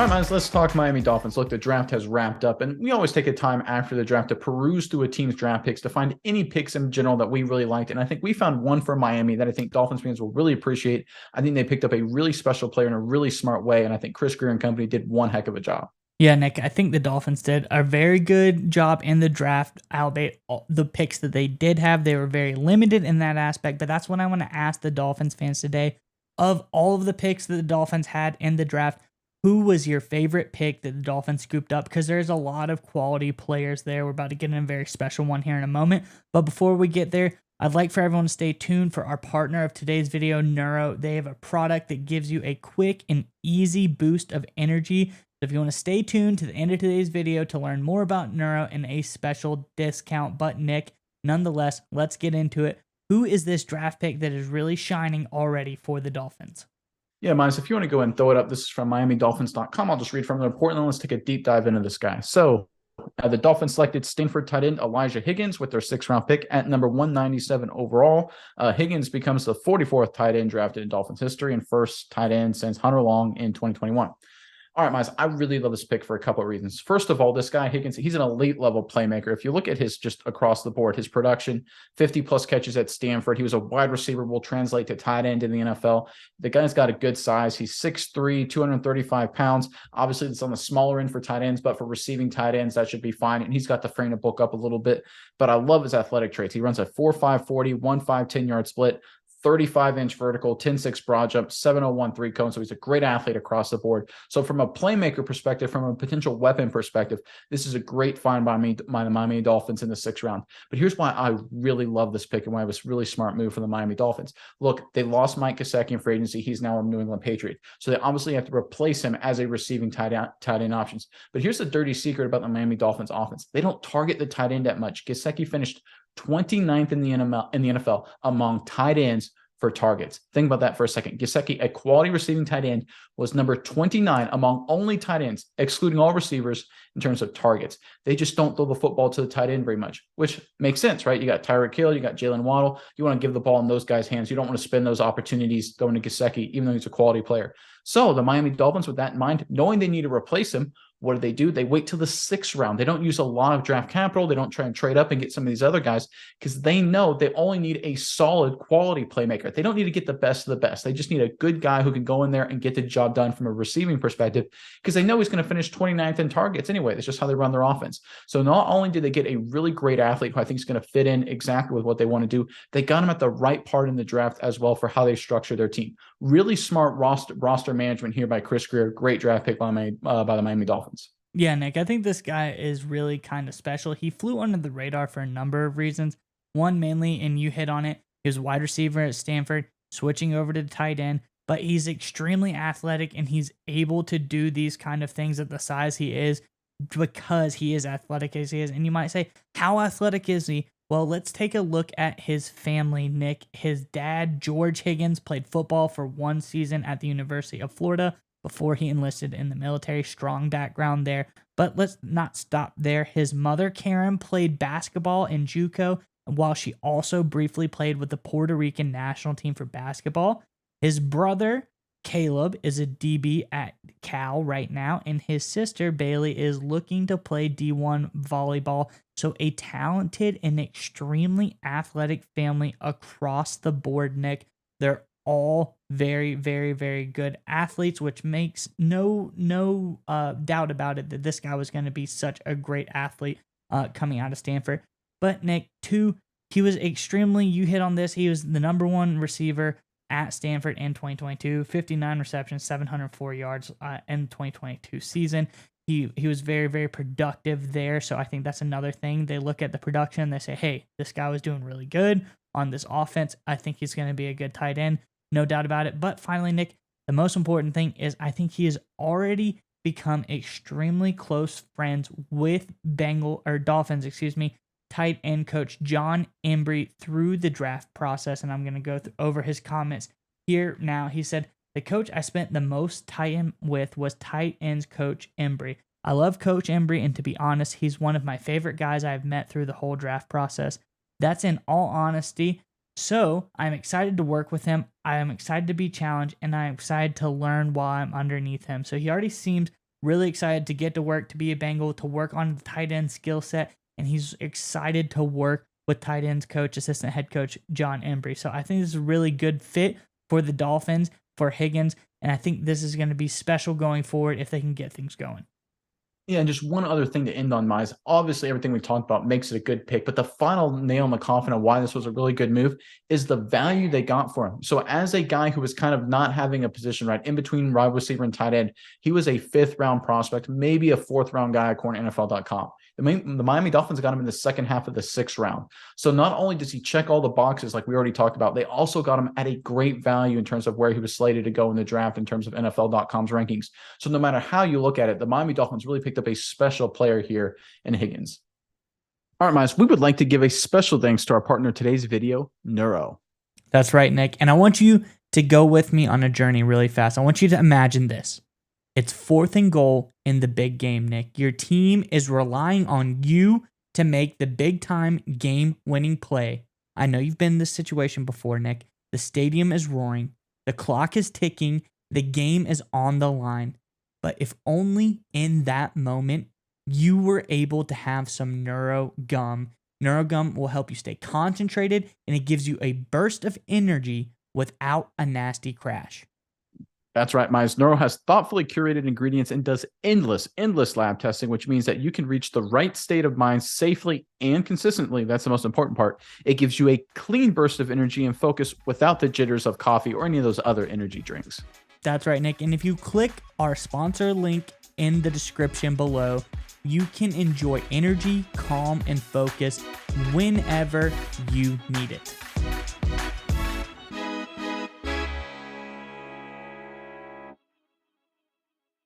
All right, man, let's talk Miami Dolphins. Look, the draft has wrapped up, and we always take a time after the draft to peruse through a team's draft picks to find any picks in general that we really liked. And I think we found one for Miami that I think Dolphins fans will really appreciate. I think they picked up a really special player in a really smart way, and I think Chris Greer and company did one heck of a job. Yeah, Nick, I think the Dolphins did a very good job in the draft, albeit the picks that they did have, they were very limited in that aspect. But that's what I want to ask the Dolphins fans today. Of all of the picks that the Dolphins had in the draft, who was your favorite pick that the Dolphins scooped up? Because there's a lot of quality players there. We're about to get in a very special one here in a moment. But before we get there, I'd like for everyone to stay tuned for our partner of today's video, Neuro. They have a product that gives you a quick and easy boost of energy. So if you want to stay tuned to the end of today's video to learn more about Neuro and a special discount. But Nick, nonetheless, let's get into it. Who is this draft pick that is really shining already for the Dolphins? Yeah, Miles, if you want to go and throw it up, this is from MiamiDolphins.com. I'll just read from the report and then let's take a deep dive into this guy. So the Dolphins selected Stanford tight end Elijah Higgins with their sixth-round pick at number 197 overall. Higgins becomes the 44th tight end drafted in Dolphins history and first tight end since Hunter Long in 2021. All right, Miles, I really love this pick for a couple of reasons. First of all, this guy, Higgins, he's an elite level playmaker. If you look at his just across the board, his production, 50 plus catches at Stanford. He was a wide receiver, will translate to tight end in the NFL. The guy's got a good size. He's 6'3", 235 pounds. Obviously, it's on the smaller end for tight ends, but for receiving tight ends, that should be fine. And he's got the frame to bulk up a little bit. But I love his athletic traits. He runs a 4.5 40, 1.5 10-yard split. 35-inch vertical, 10.6 broad jump, 7.01 3-cone. So he's a great athlete across the board. So from a playmaker perspective, from a potential weapon perspective, this is a great find by the Miami Dolphins in the sixth round. But here's why I really love this pick and why it was a really smart move for the Miami Dolphins. Look, they lost Mike Gesicki in free agency. He's now a New England Patriot. So they obviously have to replace him as a receiving tight end options. But here's the dirty secret about the Miami Dolphins offense. They don't target the tight end that much. Gesicki finished 29th in the NFL among tight ends for targets. Think about that for a second. Gesicki, a quality receiving tight end, was number 29 among only tight ends, excluding all receivers, in terms of targets. They just don't throw the football to the tight end very much, which makes sense, right? You got Tyreek Hill, you got Jalen Waddle. You want to give the ball in those guys' hands. You don't want to spend those opportunities going to Gesicki, even though he's a quality player. So the Miami Dolphins, with that in mind, knowing they need to replace him, what do? They wait till the sixth round. They don't use a lot of draft capital. They don't try and trade up and get some of these other guys because they know they only need a solid quality playmaker. They don't need to get the best of the best. They just need a good guy who can go in there and get the job done from a receiving perspective because they know he's going to finish 29th in targets anyway. That's just how they run their offense. So not only did they get a really great athlete who I think is going to fit in exactly with what they want to do, they got him at the right part in the draft as well for how they structure their team. Really smart roster management here by Chris Greer. Great draft pick by the Miami Dolphins. Yeah, Nick, I think this guy is really kind of special. He flew under the radar for a number of reasons. One, mainly, and you hit on it, he was a wide receiver at Stanford, switching over to tight end, but he's extremely athletic and he's able to do these kind of things at the size he is because he is athletic as he is. And you might say, how athletic is he? Well, let's take a look at his family, Nick. His dad, George Higgins, played football for one season at the University of Florida before he enlisted in the military. Strong background there. But let's not stop there. His mother, Karen, played basketball in JUCO, while she also briefly played with the Puerto Rican national team for basketball. His brother, Caleb, is a DB at Cal right now, and his sister, Bailey, is looking to play D1 volleyball. So a talented and extremely athletic family across the board, Nick. They're all very, very, very good athletes, which makes no doubt about it that this guy was going to be such a great athlete coming out of Stanford. But Nick, too, he was extremely, you hit on this, he was the number one receiver at Stanford in 2022, 59 receptions, 704 yards in the 2022 season. He was very, very productive there, so I think that's another thing. They look at the production, they say, hey, this guy was doing really good on this offense. I think he's going to be a good tight end. No doubt about it. But finally, Nick, the most important thing is I think he has already become extremely close friends with Dolphins, tight end coach John Embry through the draft process. And I'm going to go over his comments here now. He said, the coach I spent the most time with was tight ends coach Embry. I love Coach Embry, and to be honest, he's one of my favorite guys I've met through the whole draft process. That's in all honesty. So I'm excited to work with him. I am excited to be challenged, and I'm excited to learn while I'm underneath him. So he already seems really excited to get to work, to be a Bengal, to work on the tight end skill set. And he's excited to work with tight ends coach, assistant head coach John Embry. So I think this is a really good fit for the Dolphins, for Higgins. And I think this is going to be special going forward if they can get things going. Yeah, and just one other thing to end on, Mize. Obviously, everything we talked about makes it a good pick, but the final nail in the coffin of why this was a really good move is the value they got for him. So as a guy who was kind of not having a position right in between wide receiver and tight end, he was a 5th-round prospect, maybe a 4th-round guy according to NFL.com. The Miami Dolphins got him in the second half of the 6th round. So not only does he check all the boxes like we already talked about, they also got him at a great value in terms of where he was slated to go in the draft in terms of NFL.com's rankings. So no matter how you look at it, the Miami Dolphins really picked up a special player here in Higgins. All right, Miles, we would like to give a special thanks to our partner today's video, Neuro. That's right, Nick. And I want you to go with me on a journey really fast. I want you to imagine this. It's 4th and goal in the big game, Nick. Your team is relying on you to make the big-time game-winning play. I know you've been in this situation before, Nick. The stadium is roaring. The clock is ticking. The game is on the line. But if only in that moment you were able to have some Neuro Gum. Neuro Gum will help you stay concentrated, and it gives you a burst of energy without a nasty crash. That's right, Mize. Neuro has thoughtfully curated ingredients and does endless lab testing, which means that you can reach the right state of mind safely and consistently. That's the most important part. It gives you a clean burst of energy and focus without the jitters of coffee or any of those other energy drinks. That's right, Nick. And if you click our sponsor link in the description below, you can enjoy energy, calm, and focus whenever you need it.